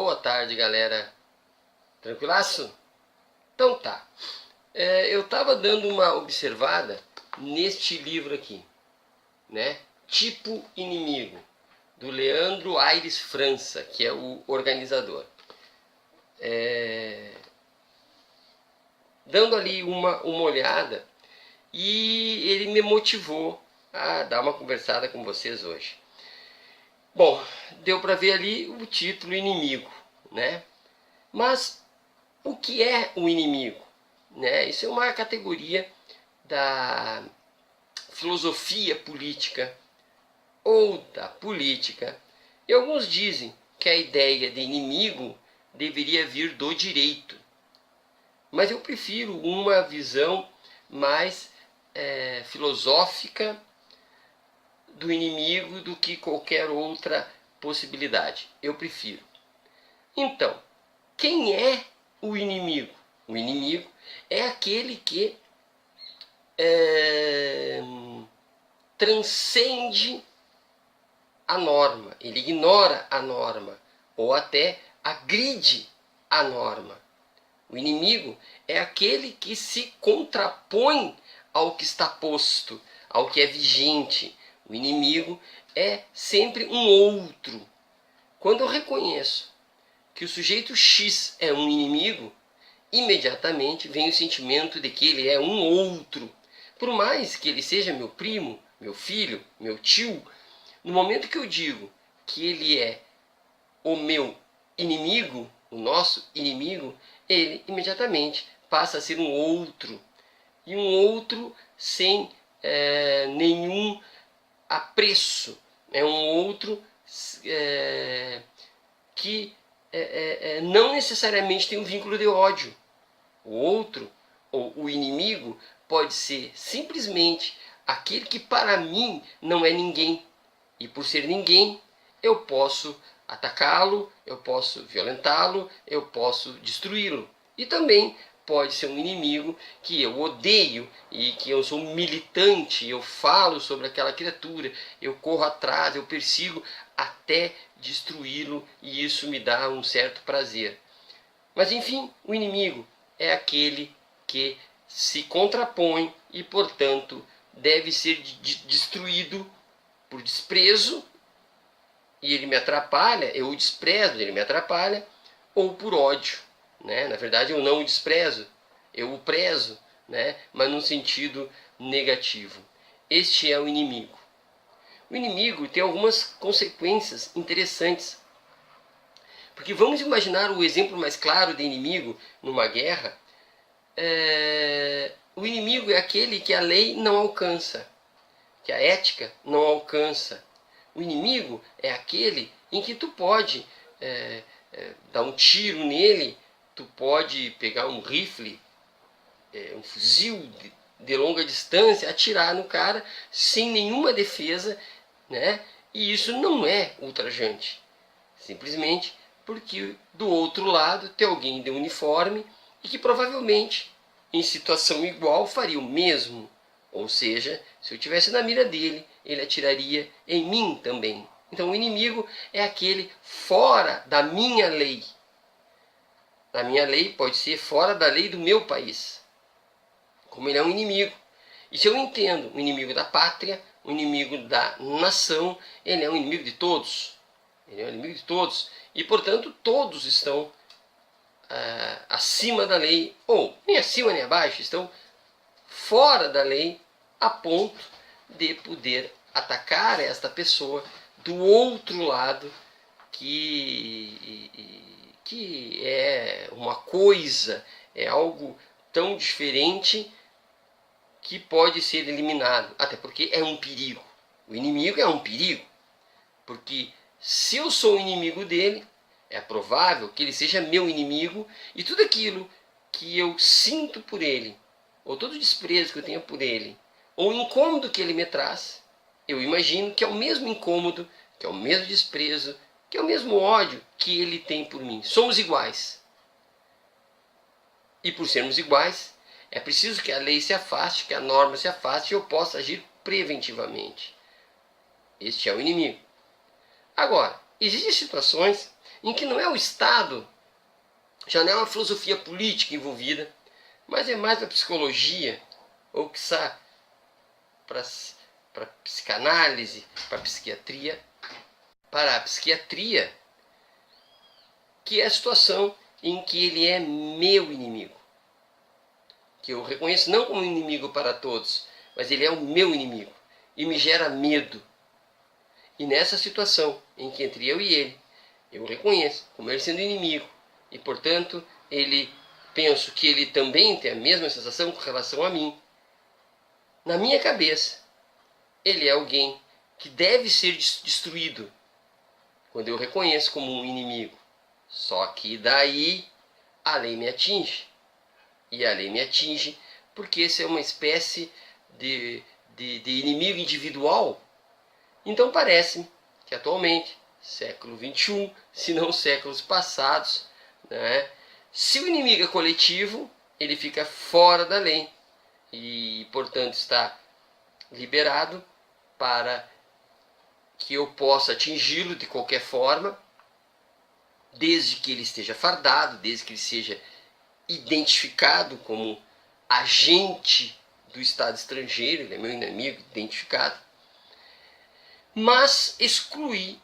Boa tarde, galera. Tranquilaço? Então tá. Eu estava dando uma observada neste livro aqui, né? Tipo Inimigo, do Leandro Aires França, que é o organizador. Dando ali uma olhada, e ele me motivou a dar uma conversada com vocês hoje. Bom, deu para ver ali o título Inimigo, né? Mas o que é o inimigo? Né? Isso é uma categoria da filosofia política ou da política. E alguns dizem que a ideia de inimigo deveria vir do direito. Mas eu prefiro uma visão mais filosófica do inimigo do que qualquer outra possibilidade. Eu prefiro. Então, quem é o inimigo? O inimigo é aquele que transcende a norma, ele ignora a norma ou até agride a norma. O inimigo é aquele que se contrapõe ao que está posto, ao que é vigente. O inimigo é sempre um outro. Quando eu reconheço que o sujeito X é um inimigo, imediatamente vem o sentimento de que ele é um outro. Por mais que ele seja meu primo, meu filho, meu tio, no momento que eu digo que ele é o meu inimigo, o nosso inimigo, ele imediatamente passa a ser um outro. E um outro sem nenhum apreço. É um outro que não necessariamente tem um vínculo de ódio. O outro, ou o inimigo, pode ser simplesmente aquele que para mim não é ninguém. E por ser ninguém, eu posso atacá-lo, eu posso violentá-lo, eu posso destruí-lo. E também pode ser um inimigo que eu odeio e que eu sou militante, eu falo sobre aquela criatura, eu corro atrás, eu persigo até destruí-lo e isso me dá um certo prazer. Mas enfim, o inimigo é aquele que se contrapõe e, portanto, deve ser destruído por desprezo, e ele me atrapalha, eu o desprezo, ele me atrapalha, ou por ódio. Né? Na verdade, eu não o desprezo, eu o prezo, né? Mas num sentido negativo. Este é o inimigo. O inimigo tem algumas consequências interessantes. Porque vamos imaginar o exemplo mais claro de inimigo numa guerra. O inimigo é aquele que a lei não alcança, que a ética não alcança. O inimigo é aquele em que tu pode dar um tiro nele, tu pode pegar um rifle, um fuzil de longa distância, atirar no cara sem nenhuma defesa, né? E isso não é ultrajante. Simplesmente porque do outro lado tem alguém de uniforme e que provavelmente em situação igual faria o mesmo. Ou seja, se eu estivesse na mira dele, ele atiraria em mim também. Então o inimigo é aquele fora da minha lei. Da minha lei pode ser fora da lei do meu país. Como ele é um inimigo. E se eu entendo o inimigo da pátria, o inimigo da nação, ele é um inimigo de todos. Ele é um inimigo de todos. E, portanto, todos estão acima da lei, ou nem acima nem abaixo, estão fora da lei, a ponto de poder atacar esta pessoa do outro lado, que é uma coisa, é algo tão diferente que pode ser eliminado, até porque é um perigo. O inimigo é um perigo, porque se eu sou inimigo dele, é provável que ele seja meu inimigo, e tudo aquilo que eu sinto por ele, ou todo o desprezo que eu tenho por ele, ou o incômodo que ele me traz, eu imagino que é o mesmo incômodo, que é o mesmo desprezo, que é o mesmo ódio que ele tem por mim. Somos iguais. E por sermos iguais, é preciso que a lei se afaste, que a norma se afaste e eu possa agir preventivamente. Este é o inimigo. Agora, existem situações em que não é o Estado, já não é uma filosofia política envolvida, mas é mais a psicologia, ou quiçá para psicanálise, para a psiquiatria, que é a situação em que ele é meu inimigo, que eu reconheço não como inimigo para todos, mas ele é o meu inimigo e me gera medo. E nessa situação em que entre eu e ele, eu o reconheço como ele sendo inimigo e, portanto, penso que ele também tem a mesma sensação com relação a mim. Na minha cabeça, ele é alguém que deve ser destruído quando eu reconheço como um inimigo. Só que daí a lei me atinge. E a lei me atinge porque esse é uma espécie de inimigo individual. Então parece-me que atualmente, século XXI, se não séculos passados, né, se o inimigo é coletivo, ele fica fora da lei e, portanto, está liberado para que eu possa atingi-lo de qualquer forma, desde que ele esteja fardado, desde que ele seja identificado como agente do Estado estrangeiro, ele é meu inimigo identificado, mas excluir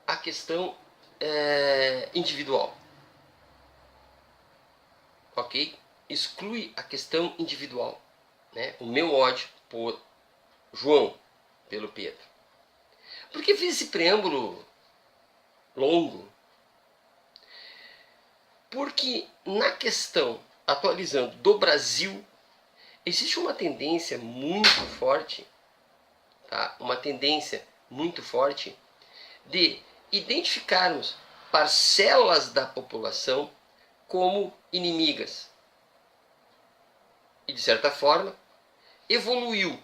a questão individual. Ok? Exclui a questão individual. Né? O meu ódio por João, pelo Pedro. Por que fiz esse preâmbulo longo? Porque na questão, atualizando, do Brasil, existe uma tendência muito forte, tá? Uma tendência muito forte de identificarmos parcelas da população como inimigas. E, de certa forma, evoluiu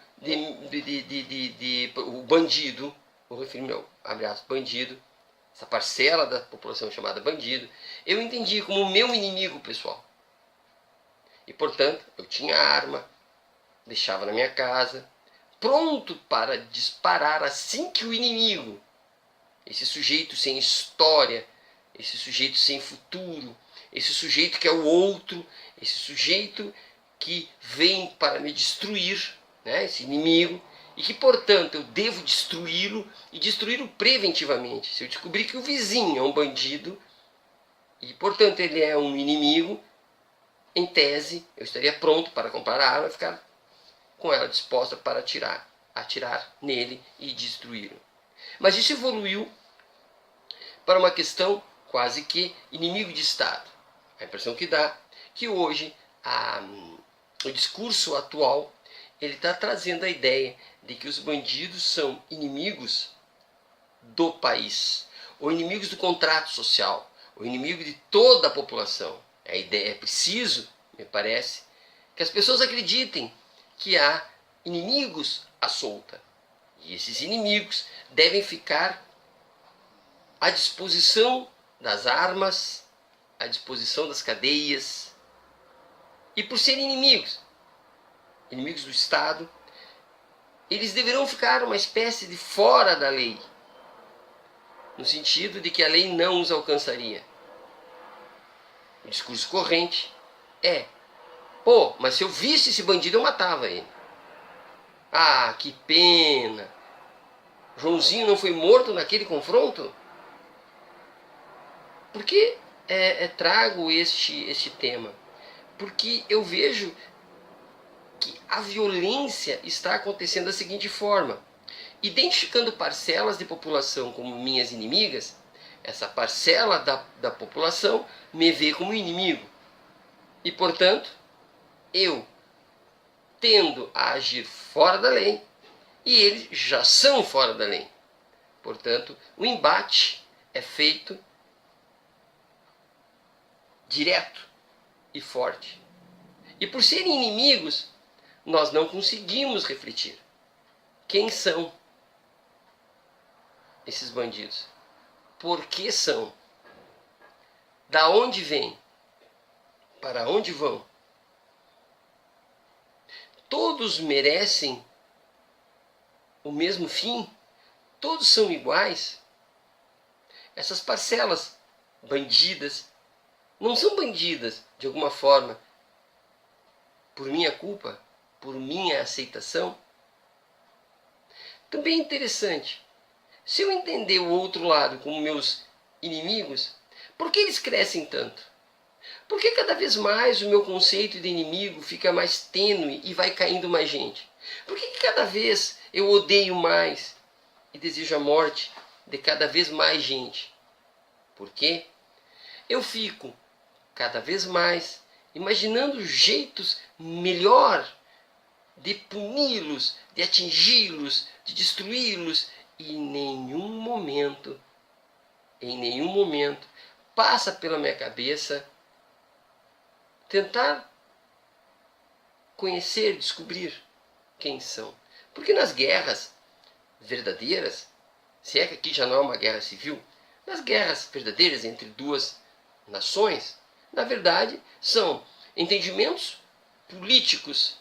o bandido, vou referir-me ao, abre aspas, bandido, essa parcela da população chamada bandido, eu entendi como meu inimigo pessoal. E, portanto, eu tinha arma, deixava na minha casa, pronto para disparar assim que o inimigo, esse sujeito sem história, esse sujeito sem futuro, esse sujeito que é o outro, esse sujeito que vem para me destruir, né, esse inimigo, e que, portanto, eu devo destruí-lo e destruí-lo preventivamente. Se eu descobrir que o vizinho é um bandido e, portanto, ele é um inimigo, em tese, eu estaria pronto para comprar a arma e ficar com ela disposta para atirar nele e destruí-lo. Mas isso evoluiu para uma questão quase que inimigo de Estado. A impressão que dá que hoje o discurso atual ele está trazendo a ideia de que os bandidos são inimigos do país, ou inimigos do contrato social, ou inimigo de toda a população. A ideia é preciso, me parece, que as pessoas acreditem que há inimigos à solta. E esses inimigos devem ficar à disposição das armas, à disposição das cadeias. E por serem inimigos do Estado, eles deverão ficar uma espécie de fora da lei, no sentido de que a lei não os alcançaria. O discurso corrente é: pô, mas se eu visse esse bandido eu matava ele. Ah, que pena! Joãozinho não foi morto naquele confronto? Por que trago este tema? Porque eu vejo que a violência está acontecendo da seguinte forma: identificando parcelas de população como minhas inimigas, essa parcela da população me vê como inimigo. E, portanto, eu tendo a agir fora da lei e eles já são fora da lei. Portanto, o embate é feito direto e forte. E por serem inimigos, nós não conseguimos refletir. Quem são esses bandidos? Por que são? Da onde vêm? Para onde vão? Todos merecem o mesmo fim? Todos são iguais? essas parcelas bandidas não são bandidas de alguma forma por minha culpa, por minha aceitação? Também é interessante, se eu entender o outro lado como meus inimigos, por que eles crescem tanto? Por que cada vez mais o meu conceito de inimigo fica mais tênue e vai caindo mais gente? Por que cada vez eu odeio mais e desejo a morte de cada vez mais gente? Por quê? Eu fico cada vez mais imaginando jeitos melhor de puni-los, de atingi-los, de destruí-los, e em nenhum momento passa pela minha cabeça tentar conhecer, descobrir quem são. Porque nas guerras verdadeiras, se é que aqui já não é uma guerra civil, nas guerras verdadeiras entre duas nações, na verdade, são entendimentos políticos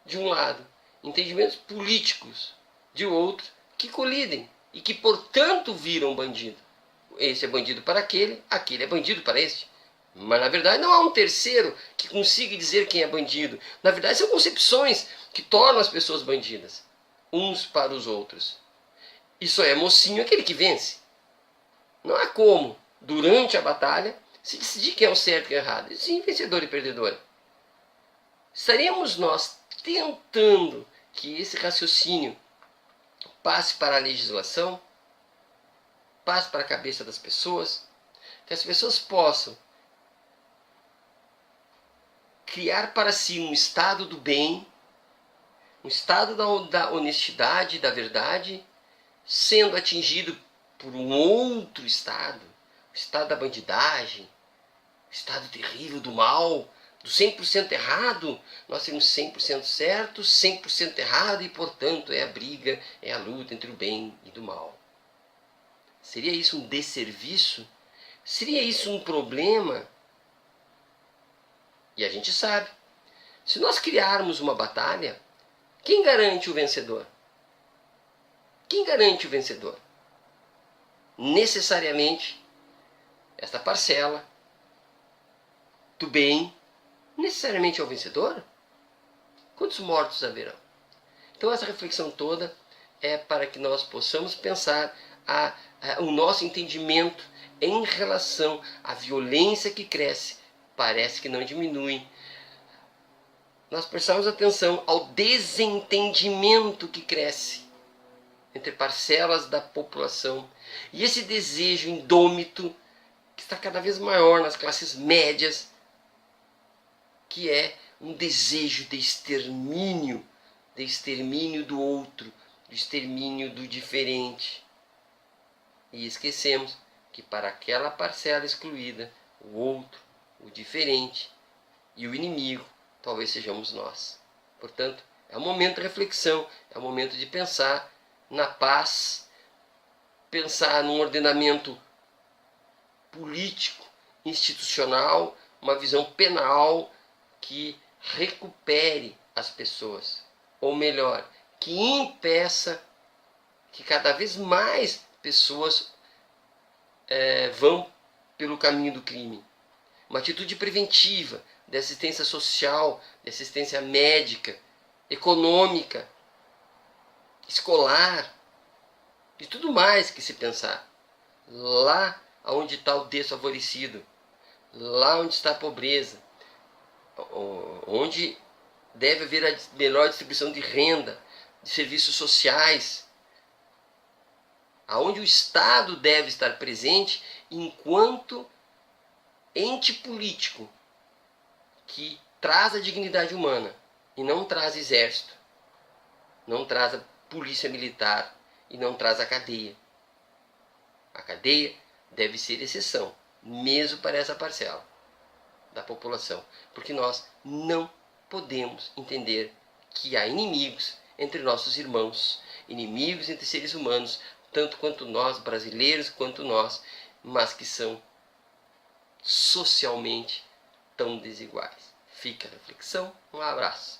de um lado, entendimentos políticos de outro, que colidem e que, portanto, viram bandido. Esse é bandido para aquele, aquele é bandido para este. Mas, na verdade, não há um terceiro que consiga dizer quem é bandido. Na verdade, são concepções que tornam as pessoas bandidas, uns para os outros. E só é mocinho aquele que vence. Não há como, durante a batalha, se decidir quem é o certo e quem é o errado. Sim, vencedor e perdedor. Estaremos nós tentando que esse raciocínio passe para a legislação, passe para a cabeça das pessoas, que as pessoas possam criar para si um estado do bem, um estado da honestidade, da verdade, sendo atingido por um outro estado, o estado da bandidagem, o estado terrível do mal, do 100% errado. Nós temos 100% certo, 100% errado, e portanto é a briga, é a luta entre o bem e do mal. Seria isso um desserviço? Seria isso um problema? E a gente sabe, se nós criarmos uma batalha, quem garante o vencedor? Quem garante o vencedor? Necessariamente, esta parcela do bem, necessariamente é o vencedor? Quantos mortos haverão? Então essa reflexão toda é para que nós possamos pensar o nosso entendimento em relação à violência que cresce. Parece que não diminui. Nós prestamos atenção ao desentendimento que cresce entre parcelas da população. E esse desejo indômito que está cada vez maior nas classes médias, que é um desejo de extermínio do outro, de extermínio do diferente. E esquecemos que para aquela parcela excluída, o outro, o diferente e o inimigo, talvez sejamos nós. Portanto, é um momento de reflexão, é um momento de pensar na paz, pensar num ordenamento político, institucional, uma visão penal que recupere as pessoas, ou melhor, que impeça que cada vez mais pessoas vão pelo caminho do crime. Uma atitude preventiva, de assistência social, de assistência médica, econômica, escolar, e tudo mais que se pensar. Lá onde está o desfavorecido, lá onde está a pobreza, onde deve haver a melhor distribuição de renda, de serviços sociais, aonde o Estado deve estar presente enquanto ente político que traz a dignidade humana e não traz exército, não traz a polícia militar e não traz a cadeia. A cadeia deve ser exceção, mesmo para essa parcela da população, porque nós não podemos entender que há inimigos entre nossos irmãos, inimigos entre seres humanos, tanto quanto nós, brasileiros, quanto nós, mas que são socialmente tão desiguais. Fica a reflexão, um abraço.